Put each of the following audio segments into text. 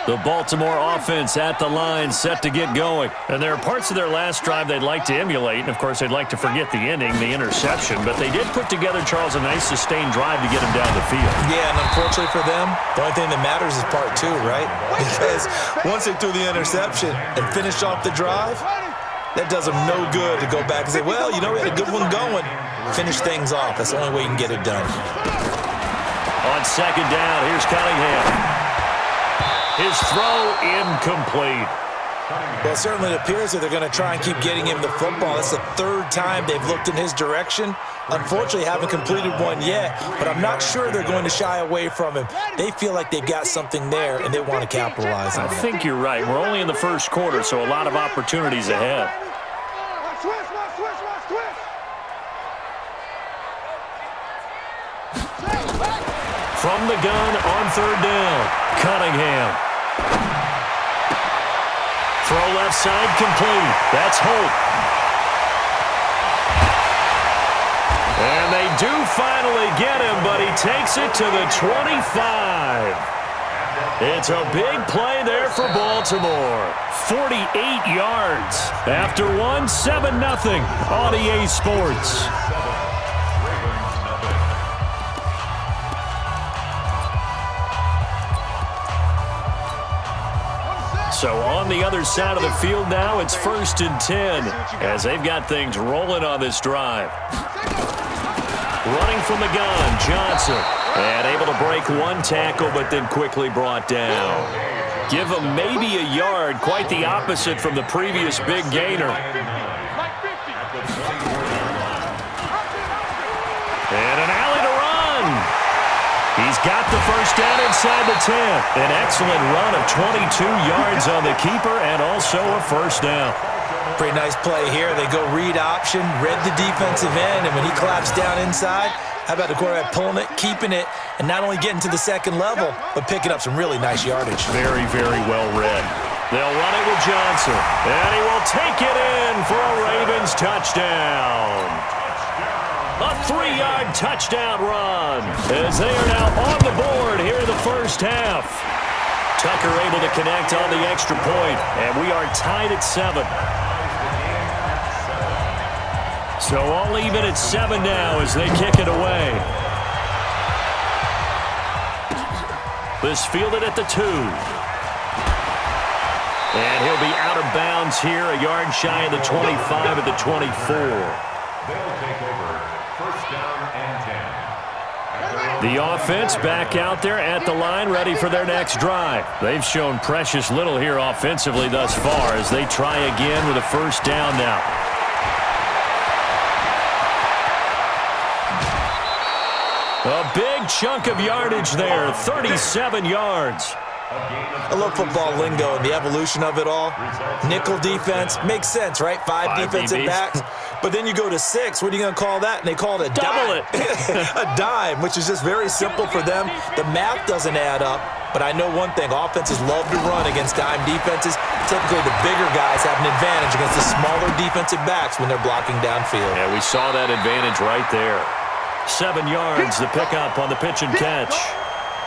The Baltimore offense at the line, set to get going. And there are parts of their last drive they'd like to emulate, and, of course, they'd like to forget the ending, the interception. But they did put together, Charles, a nice sustained drive to get them down the field. Yeah, and unfortunately for them, the only thing that matters is part two, right? Because once they threw the interception and finished off the drive, that does them no good to go back and say, well, you know, we had a good one going. Finish things off. That's the only way you can get it done. On second down, here's Cunningham. His throw incomplete. Well, certainly it appears that they're going to try and keep getting him the football. That's the third time they've looked in his direction. Unfortunately, haven't completed one yet, but I'm not sure they're going to shy away from him. They feel like they've got something there, and they want to capitalize on it. I think you're right. We're only in the first quarter, so a lot of opportunities ahead. From the gun on third down, Cunningham. Throw left side complete. That's Holt. And they do finally get him, but he takes it to the 25. It's a big play there for Baltimore. 48 yards. After one, 7-0 on EA Sports. So on the other side of the field now, it's 1st and 10 as they've got things rolling on this drive. Running from the gun, Johnson. And able to break one tackle, but then quickly brought down. Give him maybe a yard, quite the opposite from the previous big gainer. And an alley to run. He's got the first down inside the 10. An excellent run of 22 yards on the keeper and also a first down. Pretty nice play here. They go read option, read the defensive end, and when he collapsed down inside, how about the quarterback pulling it, keeping it, and not only getting to the second level, but picking up some really nice yardage. Very, very well read. They'll run it with Johnson, and he will take it in for a Ravens touchdown. A 3-yard touchdown run as they are now on the board here in the first half. Tucker able to connect on the extra point, and we are tied at 7. So all even at 7 now as they kick it away. This fielded at the 2. And he'll be out of bounds here, a yard shy of the 25 at the 24. They'll take over. First down and 10. The offense back out there at the line, ready for their next drive. They've shown precious little here offensively thus far as they try again with a first down now. A big chunk of yardage there, 37 yards. I love football lingo and the evolution of it all. Nickel defense makes sense, right? Five defensive backs. But then you go to 6. What are you going to call that? And they call it a double dime. A dime, which is just very simple for them. The math doesn't add up. But I know one thing. Offenses love to run against dime defenses. Typically, the bigger guys have an advantage against the smaller defensive backs when they're blocking downfield. Yeah, we saw that advantage right there. 7 yards, the pickup on the pitch and catch.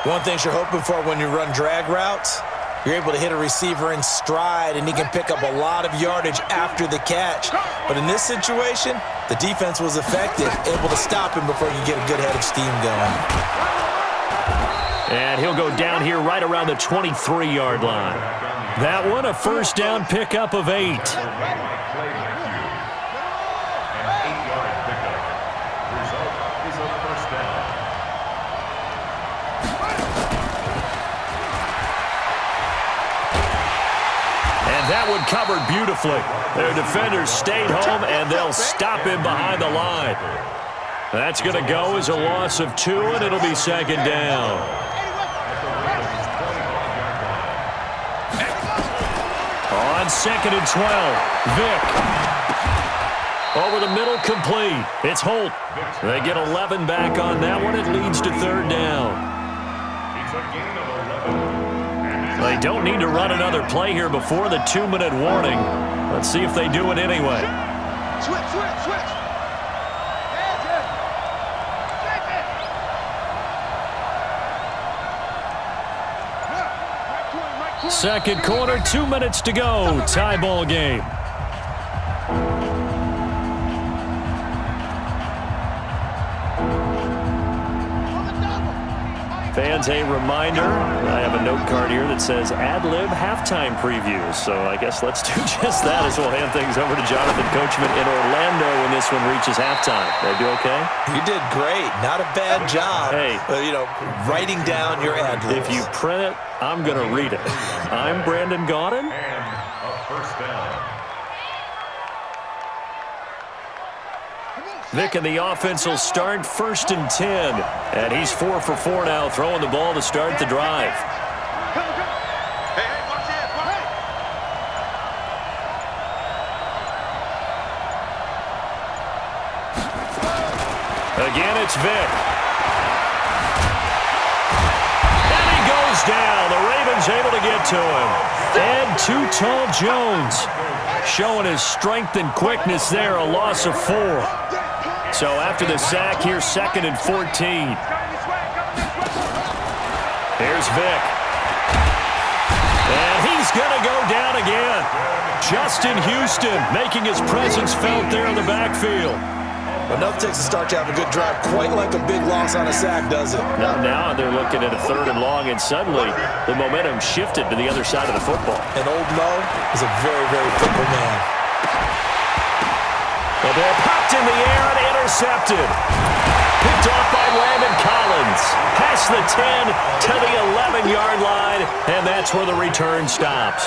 One thing you're hoping for when you run drag routes, you're able to hit a receiver in stride, and he can pick up a lot of yardage after the catch. But in this situation, the defense was effective, able to stop him before you get a good head of steam going. And he'll go down here right around the 23-yard line. That one, a first down pickup of 8. That one covered beautifully. Their defenders stayed home, and they'll stop him behind the line. That's going to go as a loss of 2, and it'll be second down. On 2nd and 12, Vick. Over the middle, complete. It's Holt. They get 11 back on that one. It leads to third down. It's a gain of 11. They don't need to run another play here before the 2-minute warning. Let's see if they do it anyway. Switch. Second quarter, 2 minutes to go. Tie ball game. Fans, a reminder, I have a note card here that says ad-lib halftime preview. So I guess let's do just that as we'll hand things over to Jonathan Coachman in Orlando when this one reaches halftime. Did I do okay? You did great. Not a bad job. Hey. Writing down your ad-libs. If you print it, I'm going to read it. I'm Brandon Gaudin. And a first down. Vic and the offense will start 1st and 10. And he's 4 for 4 now, throwing the ball to start the drive. Hey, watch this, watch it. Again, it's Vic. And he goes down. The Ravens able to get to him. And too tall Jones showing his strength and quickness there, a loss of 4. So after the sack, here's 2nd and 14. Here's Vic. And he's going to go down again. Justin Houston making his presence felt there in the backfield. Enough takes a start to have a good drive, quite like a big loss on a sack, does it? Now they're looking at a 3rd and long, and suddenly the momentum shifted to the other side of the football. And Old Mo is a very, very fickle man. The ball popped in the air and intercepted. Picked off by Landon Collins. Past the 10 to the 11-yard line, and that's where the return stops.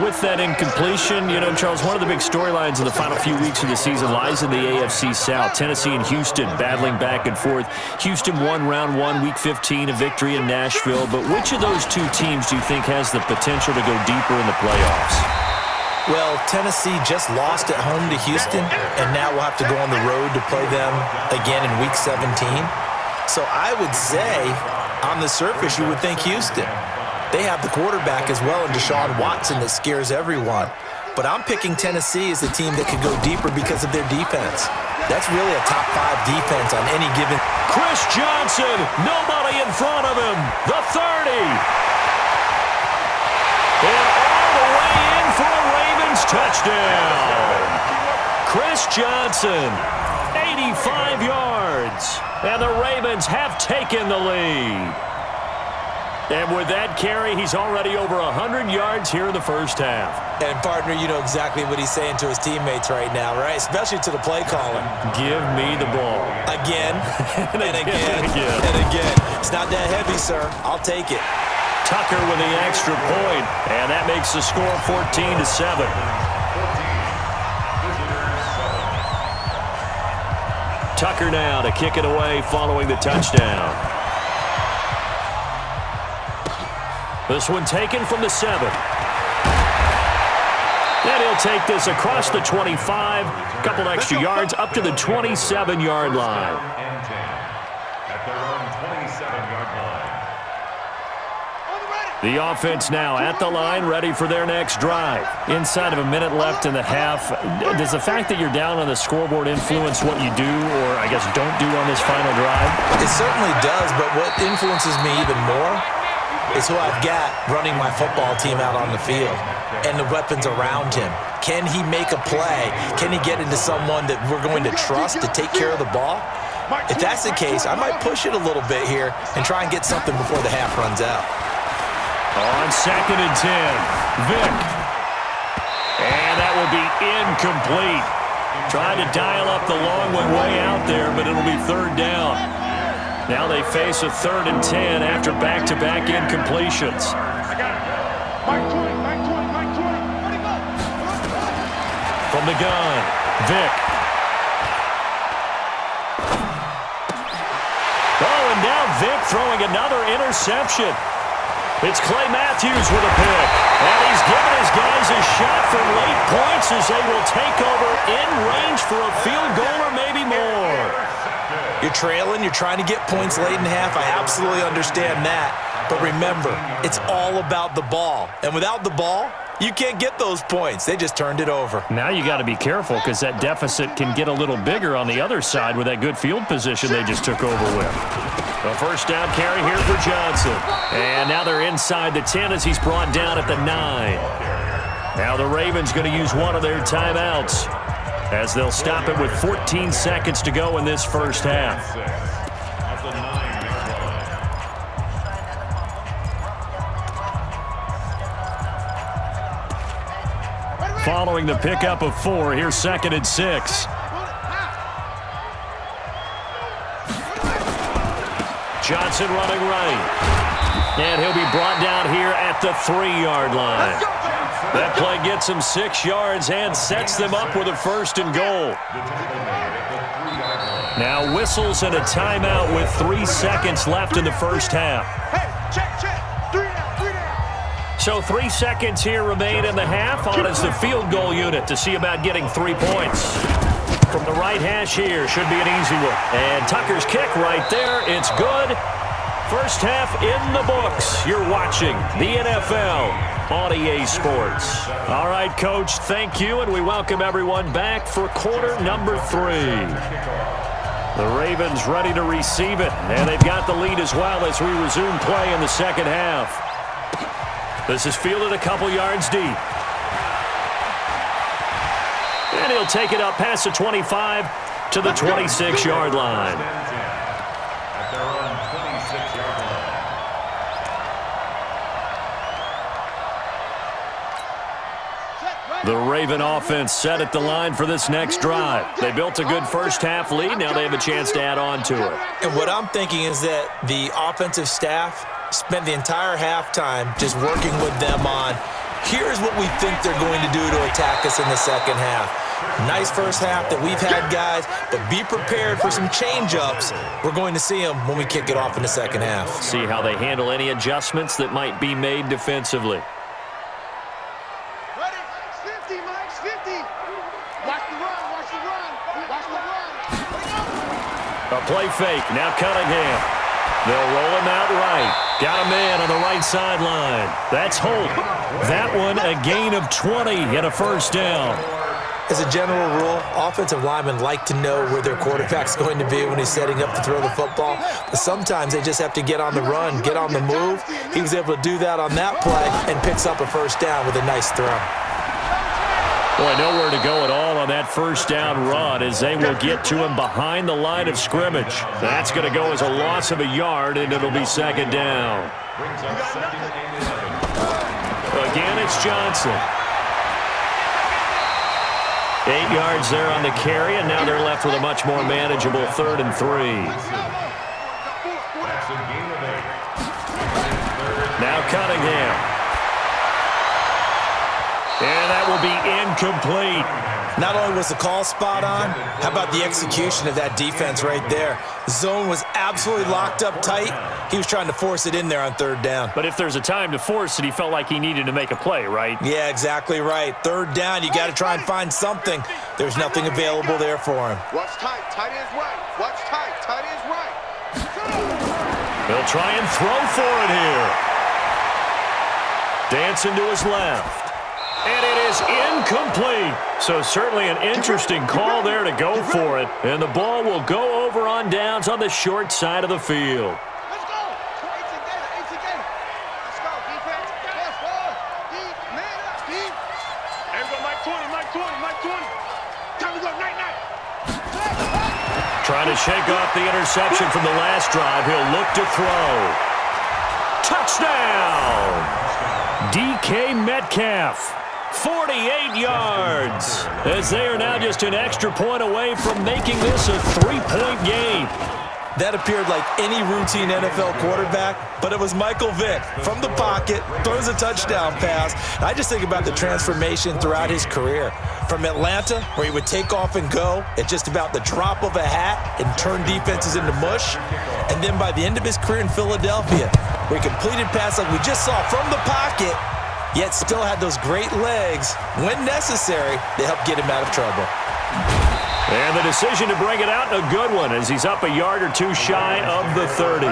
With that incompletion, Charles, one of the big storylines in the final few weeks of the season lies in the AFC South. Tennessee and Houston battling back and forth. Houston won round 1, week 15, a victory in Nashville. But which of those two teams do you think has the potential to go deeper in the playoffs? Well, Tennessee just lost at home to Houston, and now we'll have to go on the road to play them again in week 17. So I would say, on the surface, you would think Houston. They have the quarterback as well in Deshaun Watson that scares everyone. But I'm picking Tennessee as the team that could go deeper because of their defense. That's really a top 5 defense on any given. Chris Johnson, nobody in front of him. The 30. And all the way in for a Ravens touchdown. Chris Johnson, 85 yards. And the Ravens have taken the lead. And with that carry, he's already over 100 yards here in the first half. And, partner, you know exactly what he's saying to his teammates right now, right? Especially to the play caller. Give me the ball. Again, and again, and again. and again. It's not that heavy, sir. I'll take it. Tucker with the extra point, and that makes the score 14-7. Tucker now to kick it away following the touchdown. This one taken from the 7. And he'll take this across the 25, a couple extra yards up to the 27-yard line. At their own 27-yard line. The offense now at the line, ready for their next drive. Inside of a minute left in the half, does the fact that you're down on the scoreboard influence what you do or, I guess, don't do on this final drive? It certainly does, but what influences me even more is who I've got running my football team out on the field and the weapons around him. Can he make a play? Can he get into someone that we're going to trust to take care of the ball? If that's the case, I might push it a little bit here and try and get something before the half runs out. On 2nd and 10, Vic. And that will be incomplete. Trying to dial up the long one way out there, but it'll be 3rd down. Now they face a 3rd and 10 after back-to-back incompletions. From the gun, Vic. Oh, and now Vic throwing another interception. It's Clay Matthews with a pick. And he's giving his guys a shot for late points as they will take over in range for a field goal or maybe more. You're trailing, you're trying to get points late in half. I absolutely understand that. But remember, it's all about the ball. And without the ball, you can't get those points. They just turned it over. Now you got to be careful because that deficit can get a little bigger on the other side with that good field position they just took over with. A first down carry here for Johnson. And now they're inside the 10 as he's brought down at the 9. Now the Ravens going to use one of their timeouts as they'll stop it with 14 seconds to go in this first half. At the 9-yard line. Following the pickup of 4, here's 2nd and 6. Johnson running right. And he'll be brought down here at the 3-yard line. That play gets him 6 yards and sets them up with a 1st and goal. Now whistles and a timeout with 3 seconds left in the first half. So 3 seconds here remain in the half. On is the field goal unit to see about getting 3 points. From the right hash here, should be an easy one. And Tucker's kick right there, it's good. First half in the books. You're watching the NFL on EA Sports. All right, Coach, thank you, and we welcome everyone back for quarter number 3. The Ravens ready to receive it, and they've got the lead as well as we resume play in the second half. This is fielded a couple yards deep. And he'll take it up past the 25 to the 26-yard line. At their own 26-yard line. The Raven offense set at the line for this next drive. They built a good first half lead. Now they have a chance to add on to it. And what I'm thinking is that the offensive staff spent the entire halftime just working with them on, here's what we think they're going to do to attack us in the second half. Nice first half that we've had, guys, but be prepared for some change-ups. We're going to see them when we kick it off in the second half. See how they handle any adjustments that might be made defensively. Ready? 50, Mike, 50. Watch the run, watch the run, watch the run. A play fake, now Cunningham. They'll roll him out right. Got a man on the right sideline. That's Holt. That one a gain of 20 and a first down. As a general rule, offensive linemen like to know where their quarterback's going to be when he's setting up to throw the football. But sometimes they just have to get on the run, get on the move. He was able to do that on that play and picks up a first down with a nice throw. Boy, nowhere to go at all on that first down run as they will get to him behind the line of scrimmage. That's going to go as a loss of a yard, and it'll be second down. Brings up 2nd and 11. Again, it's Johnson. 8 yards there on the carry, and now they're left with a much more manageable 3rd and 3. That's a gain of 8. Now Cunningham. And that will be incomplete. Not only was the call spot on, how about the execution of that defense right there? Zone was absolutely locked up tight. He was trying to force it in there on 3rd down. But if there's a time to force it, he felt like he needed to make a play, right? Yeah, exactly right. 3rd down, you got to try and find something. There's nothing available there for him. Watch tight, tight ends right. Watch tight, tight ends right. They'll try and throw for it here. Dancing to his left. And it is incomplete. So certainly an interesting call there to go for it. And the ball will go over on downs on the short side of the field. Let's go. 18 Gator. Let's go, defense. Let's go. Deep, man up, deep. Everybody, Mike 20, Mike 20, Mike 20. Time to go, night. Trying to shake off the interception from the last drive. He'll look to throw. Touchdown! DK Metcalf. 48 yards, as they are now just an extra point away from making this a 3-point game. That appeared like any routine NFL quarterback, but it was Michael Vick from the pocket, throws a touchdown pass. I just think about the transformation throughout his career. From Atlanta, where he would take off and go at just about the drop of a hat and turn defenses into mush. And then by the end of his career in Philadelphia, where he completed passes like we just saw from the pocket, yet still had those great legs when necessary to help get him out of trouble. And the decision to bring it out, a good one, as he's up a yard or two shy of the 30.